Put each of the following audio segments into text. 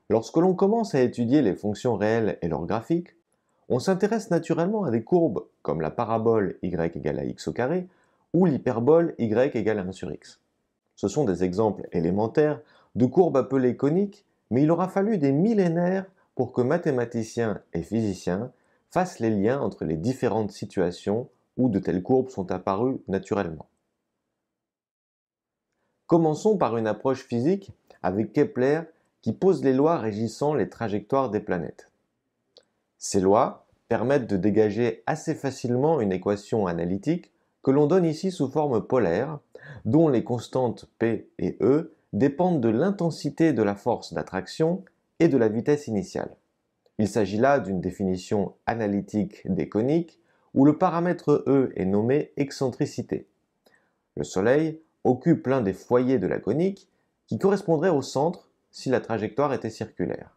Lorsque l'on commence à étudier les fonctions réelles et leurs graphiques, on s'intéresse naturellement à des courbes comme la parabole y égale à x au carré ou l'hyperbole y égale à 1 sur x. Ce sont des exemples élémentaires de courbes appelées coniques, mais il aura fallu des millénaires pour que mathématiciens et physiciens fassent les liens entre les différentes situations où de telles courbes sont apparues naturellement. Commençons par une approche physique avec Kepler qui pose les lois régissant les trajectoires des planètes. Ces lois permettent de dégager assez facilement une équation analytique que l'on donne ici sous forme polaire, dont les constantes P et E dépendent de l'intensité de la force d'attraction et de la vitesse initiale. Il s'agit là d'une définition analytique des coniques où le paramètre E est nommé excentricité. Le Soleil occupe l'un des foyers de la conique qui correspondrait au centre si la trajectoire était circulaire.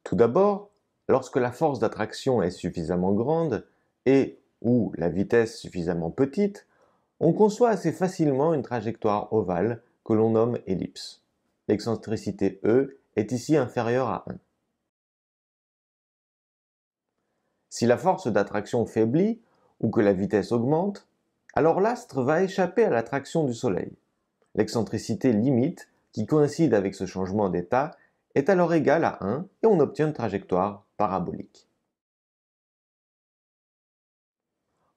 Tout d'abord, lorsque la force d'attraction est suffisamment grande et ou la vitesse suffisamment petite, on conçoit assez facilement une trajectoire ovale que l'on nomme ellipse. L'excentricité E est ici inférieure à 1. Si la force d'attraction faiblit ou que la vitesse augmente, alors l'astre va échapper à l'attraction du Soleil. L'excentricité limite, qui coïncide avec ce changement d'état, est alors égale à 1 et on obtient une trajectoire parabolique.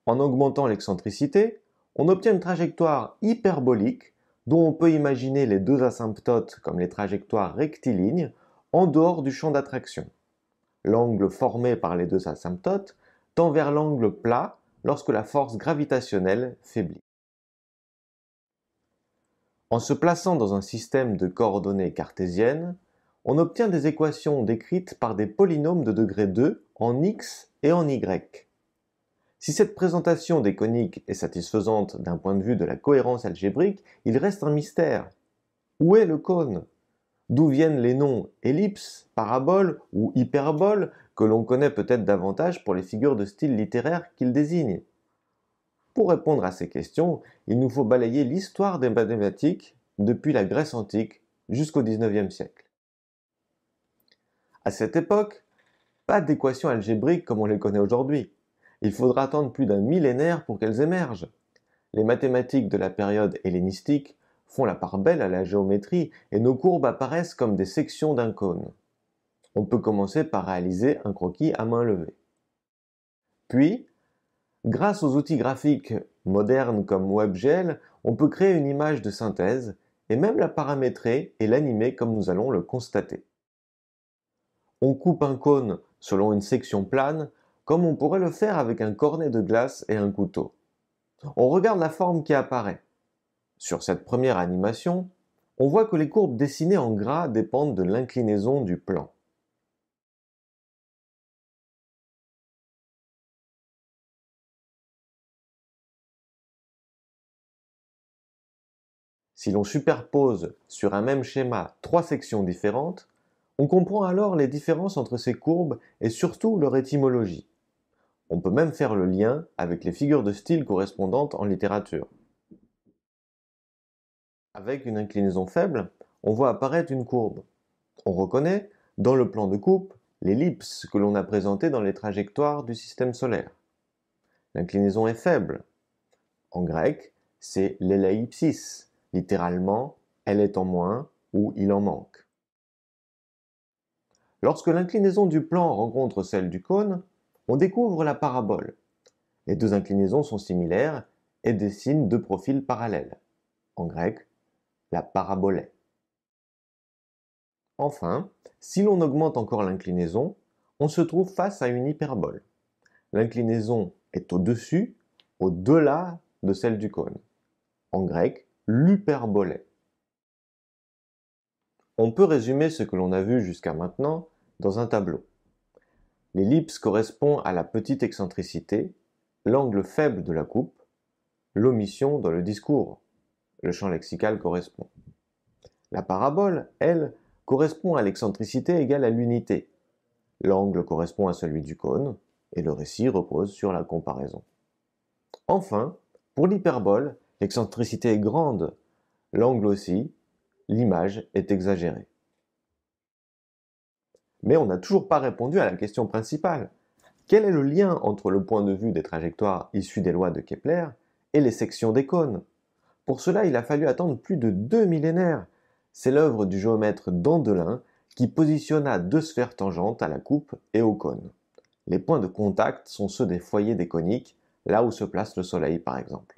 En augmentant l'excentricité, on obtient une trajectoire hyperbolique dont on peut imaginer les deux asymptotes comme les trajectoires rectilignes en dehors du champ d'attraction. L'angle formé par les deux asymptotes tend vers l'angle plat lorsque la force gravitationnelle faiblit. En se plaçant dans un système de coordonnées cartésiennes, on obtient des équations décrites par des polynômes de degré 2 en x et en y. Si cette présentation des coniques est satisfaisante d'un point de vue de la cohérence algébrique, il reste un mystère. Où est le cône? D'où viennent les noms ellipse, parabole ou hyperbole que l'on connaît peut-être davantage pour les figures de style littéraire qu'ils désignent? Pour répondre à ces questions, il nous faut balayer l'histoire des mathématiques depuis la Grèce antique jusqu'au XIXe siècle. À cette époque, pas d'équations algébriques comme on les connaît aujourd'hui. Il faudra attendre plus d'un millénaire pour qu'elles émergent. Les mathématiques de la période hellénistique font la part belle à la géométrie et nos courbes apparaissent comme des sections d'un cône. On peut commencer par réaliser un croquis à main levée. Puis, grâce aux outils graphiques modernes comme WebGL, on peut créer une image de synthèse et même la paramétrer et l'animer comme nous allons le constater. On coupe un cône selon une section plane comme on pourrait le faire avec un cornet de glace et un couteau. On regarde la forme qui apparaît. Sur cette première animation, on voit que les courbes dessinées en gras dépendent de l'inclinaison du plan. Si l'on superpose sur un même schéma trois sections différentes, on comprend alors les différences entre ces courbes et surtout leur étymologie. On peut même faire le lien avec les figures de style correspondantes en littérature. Avec une inclinaison faible, on voit apparaître une courbe. On reconnaît, dans le plan de coupe, l'ellipse que l'on a présentée dans les trajectoires du système solaire. L'inclinaison est faible. En grec, c'est l'elaipsis, littéralement « elle est en moins » ou « il en manque ». Lorsque l'inclinaison du plan rencontre celle du cône, on découvre la parabole. Les deux inclinaisons sont similaires et dessinent deux profils parallèles. En grec, la parabolée. Enfin, si l'on augmente encore l'inclinaison, on se trouve face à une hyperbole. L'inclinaison est au-dessus, au-delà de celle du cône. En grec, l'hyperbolée. On peut résumer ce que l'on a vu jusqu'à maintenant dans un tableau. L'ellipse correspond à la petite excentricité, l'angle faible de la coupe, l'omission dans le discours. Le champ lexical correspond. La parabole, elle, correspond à l'excentricité égale à l'unité. L'angle correspond à celui du cône, et le récit repose sur la comparaison. Enfin, pour l'hyperbole, l'excentricité est grande, l'angle aussi, l'image est exagérée. Mais on n'a toujours pas répondu à la question principale. Quel est le lien entre le point de vue des trajectoires issues des lois de Kepler et les sections des cônes? Pour cela, il a fallu attendre plus de 2 millénaires. C'est l'œuvre du géomètre Dandelin qui positionna 2 sphères tangentes à la coupe et au cône. Les points de contact sont ceux des foyers des coniques, là où se place le Soleil par exemple.